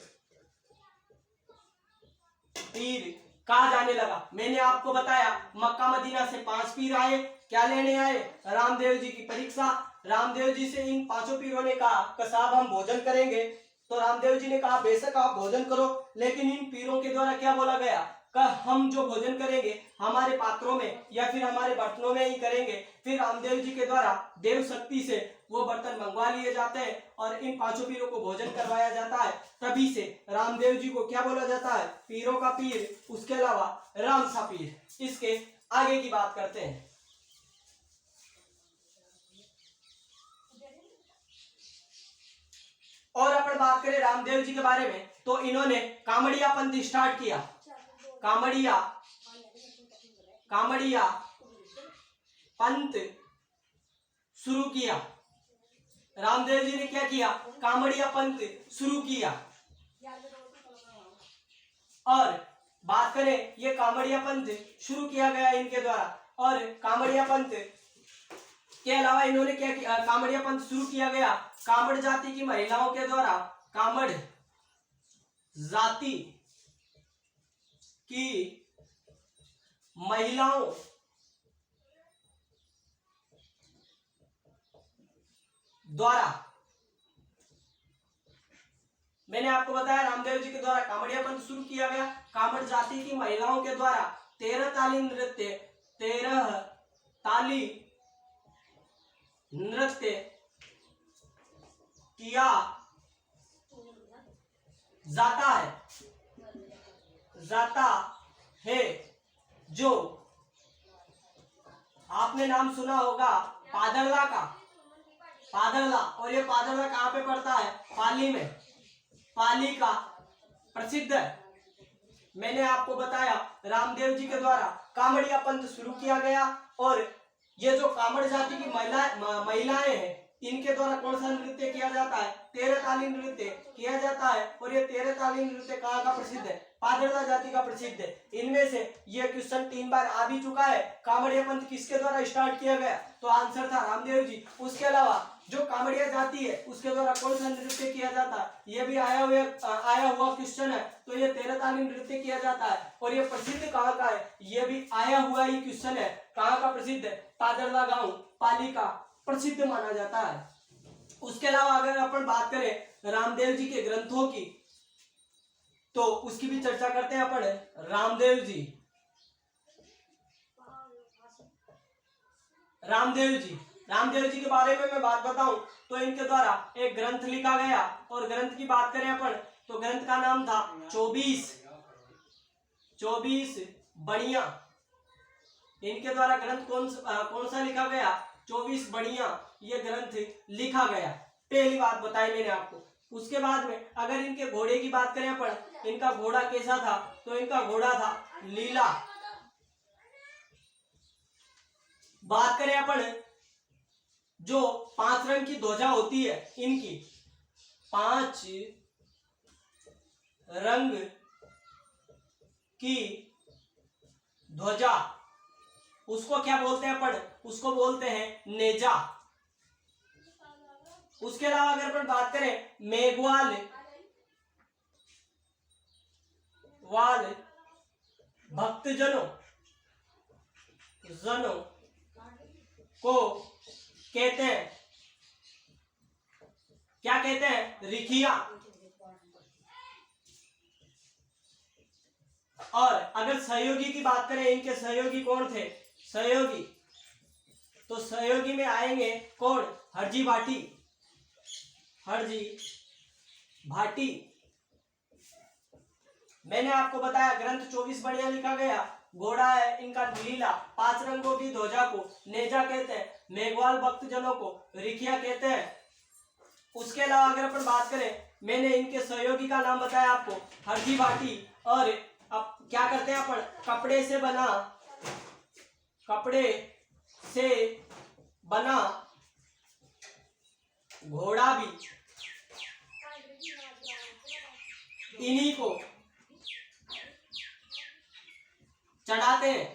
कहा जाने लगा। मैंने आपको बताया मक्का मदीना से 5 पीर आए, क्या लेने आए, रामदेव जी की परीक्षा। रामदेव जी से इन 5 पीरों ने कहा कि साहब हम भोजन करेंगे। तो रामदेव जी ने कहा बेशक आप भोजन करो, लेकिन इन पीरों के द्वारा क्या बोला गया कि हम जो भोजन करेंगे हमारे पात्रों में या फिर हमारे बर्तनों में ही करेंगे। फिर रामदेव जी के द्वारा देव शक्ति से वो बर्तन मंगवा लिए जाते हैं और इन 5 पीरों को भोजन करवाया जाता है। तभी से रामदेव जी को क्या बोला जाता है, पीरों का पीर, उसके अलावा रामसा पीर। इसके आगे की बात करते हैं। और अपन बात करें रामदेव जी के बारे में तो इन्होंने कामड़िया पंथ स्टार्ट किया, कामड़िया पंथ शुरू किया। रामदेव जी ने क्या किया, कामड़िया पंथ शुरू किया। और बात करें ये कामड़िया पंथ शुरू किया गया इनके द्वारा। और कामड़िया पंथ के अलावा इन्होंने क्या किया, कामड़िया पंथ शुरू किया गया कामड़ जाति की महिलाओं के द्वारा, कामड़ जाति की महिलाओं द्वारा। मैंने आपको बताया रामदेव जी के द्वारा कामड़िया पंथ शुरू किया गया कामड़ जाति की महिलाओं के द्वारा। 13 ताली नृत्य किया जाता है जो आपने नाम सुना होगा पादरला का, पादरला। और ये पादरला कहाँ पे पड़ता है, पाली में, पाली का प्रसिद्ध है। मैंने आपको बताया रामदेव जी के द्वारा कामड़िया पंथ शुरू किया गया। और ये जो कामड़ जाति की महिलाएं हैं इनके द्वारा कौन सा नृत्य किया जाता है, 13 ताली नृत्य किया जाता है। और ये 13 ताली नृत्य कहाँ का प्रसिद्ध है, पादरला जाति का प्रसिद्ध है। इनमें से ये क्वेश्चन 3 बार आ भी चुका है, कामड़िया पंथ किसके द्वारा स्टार्ट किया गया, तो आंसर था रामदेव जी। उसके अलावा जो कांवड़िया जाती है उसके द्वारा कौन सा नृत्य किया जाता है, ये भी आया हुआ क्वेश्चन है। तो ये 13 ताली नृत्य किया जाता है और ये प्रसिद्ध कहाँ का है, ये भी आया हुआ ही क्वेश्चन है। कहाँ का प्रसिद्ध है, पादरदा गांव पाली का प्रसिद्ध माना जाता है। उसके अलावा अगर अपन बात करें रामदेव जी के ग्रंथों की, तो उसकी भी चर्चा करते हैं अपन। रामदेव जी के बारे में मैं बात बताऊं तो इनके द्वारा एक ग्रंथ लिखा गया, और ग्रंथ की बात करें अपन तो ग्रंथ का नाम था 24 बढ़िया। इनके द्वारा ग्रंथ कौन सा लिखा गया, 24 बढ़िया ये ग्रंथ लिखा गया। पहली बात बताई मैंने आपको। उसके बाद में अगर इनके घोड़े की बात करें अपन, इनका घोड़ा कैसा था, तो इनका घोड़ा था लीला। बात करें अपन जो 5 रंग की ध्वजा होती है, इनकी 5 रंग की ध्वजा, उसको क्या बोलते हैं अपन, उसको बोलते हैं नेजा। उसके अलावा अगर अपन बात करें मेघवाल भक्तजनों को कहते हैं, क्या कहते हैं, रिखिया। और अगर सहयोगी की बात करें, इनके सहयोगी कौन थे, सहयोगी तो सहयोगी में आएंगे कौन, हरजी भाटी। मैंने आपको बताया ग्रंथ 24 बढ़िया लिखा गया, घोड़ा है इनका लीला, 5 रंगों की ध्वजा को नेजा कहते हैं, मेघवाल भक्तजनों को रिखिया कहते हैं। उसके अलावा अगर अपन बात करें, मैंने इनके सहयोगी का नाम बताया आपको, हरजी भाटी। और अब क्या करते हैं अपन, कपड़े से बना घोड़ा भी इन्हीं को चढ़ाते हैं।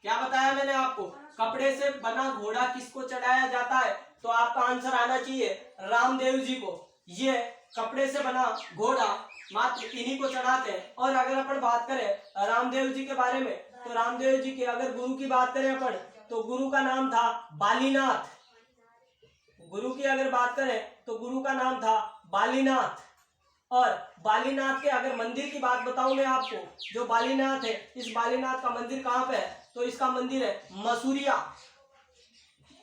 क्या बताया मैंने आपको, कपड़े से बना घोड़ा किसको चढ़ाया जाता है, तो आपका आंसर आना चाहिए रामदेव जी को। ये कपड़े से बना घोड़ा मात्र इन्हीं को चढ़ाते हैं। और अगर अपन बात करें रामदेव जी के बारे में, तो रामदेव जी के अगर गुरु की बात करें अपन, तो गुरु का नाम था बालीनाथ। गुरु की अगर बात करें तो गुरु का नाम था बालीनाथ। और बालीनाथ के अगर मंदिर की बात बताऊं मैं आपको, जो बालीनाथ है, इस बालीनाथ का मंदिर कहाँ पे है, तो इसका मंदिर है मसूरिया।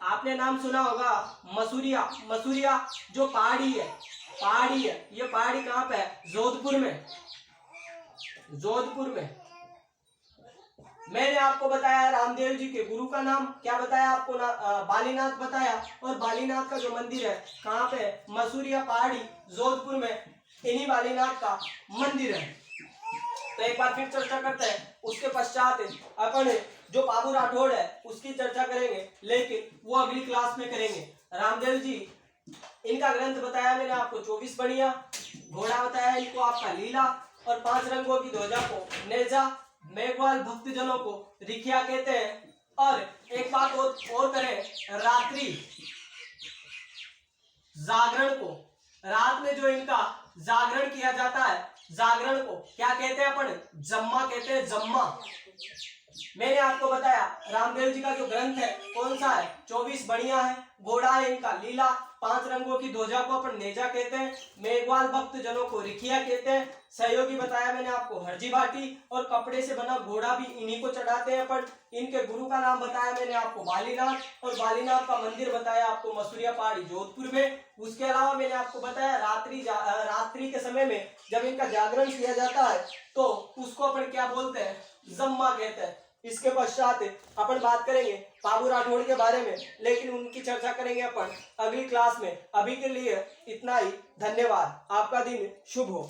आपने नाम सुना होगा मसूरिया जो पहाड़ी है, ये पहाड़ी कहाँ पे है, जोधपुर में। मैंने आपको बताया रामदेव जी के गुरु का नाम क्या बताया आपको, बालीनाथ बताया। और बालीनाथ का जो मंदिर है कहाँ पे, मसूरिया पहाड़ी जोधपुर में, इन्हीं बालीनाथ का मंदिर है। तो एक बार फिर चर्चा करते हैं। उसके पश्चात अपन जो बाबू राठौड़ है उसकी चर्चा करेंगे, लेकिन वो अगली क्लास में करेंगे। रामदेव जी इनका ग्रंथ बताया मैंने आपको 24 बढ़िया, घोड़ा बताया इनको आपका लीला, और 5 रंगों की ध्वजा को नेजा, मेघवाल भक्तजनों को रिखिया कहते हैं। और एक बात और करें, रात्रि जागरण को, रात में जो इनका जागरण किया जाता है, जागरण को क्या कहते हैं अपन, जम्मा कहते हैं, जम्मा। मैंने आपको बताया रामदेव जी का जो ग्रंथ है कौन सा है, 24 बढ़िया है, घोड़ा है इनका लीला, 5 रंगों की ध्वजा को अपन नेजा कहते हैं, मेघवाल भक्त जनों को रिखिया कहते हैं, सहयोगी बताया मैंने आपको हरजी भाटी, और कपड़े से बना घोड़ा भी इन्हीं को चढ़ाते हैं अपन। इनके गुरु का नाम बताया मैंने आपको बालीनाथ, और बालीनाथ का मंदिर बताया आपको मसूरिया पहाड़ी जोधपुर में। उसके अलावा मैंने आपको बताया रात्रि के समय में जब इनका जागरण किया जाता है तो उसको अपन क्या बोलते हैं, जम्मा कहते हैं। इसके पश्चात अपन बात करेंगे बाबू राठौड़ के बारे में, लेकिन उनकी चर्चा करेंगे अपन अगली क्लास में। अभी के लिए इतना ही, धन्यवाद, आपका दिन शुभ हो।